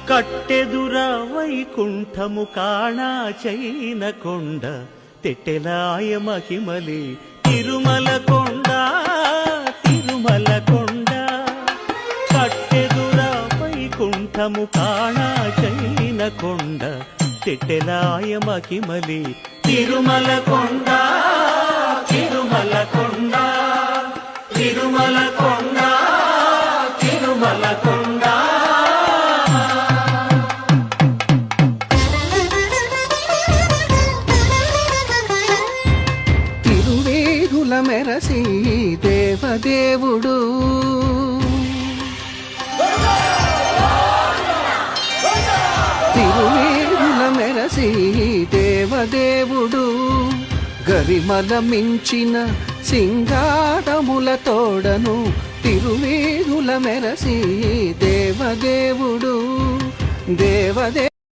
కట్టెదుర వైకుంఠము కాణా చైన కొండ తెట్టెలాయ మహిమలి తిరుమల కొండ తిరుమల కొండ కట్టెదుర వైకుంఠము కాణా చైన కొండ తెట్టెలాయ మహిమలి తిరుమల కొండ తిరుమల కొండ తిరుమల కొండ తిరుమల కొండ తిరువేదుల మెరసి దేవదేవుడు తిరువేదుల మెరసి దేవదేవుడు గరిమల మించిన సింగారముల తోడను తిరువేదుల మెరసి దేవదేవుడు దేవదే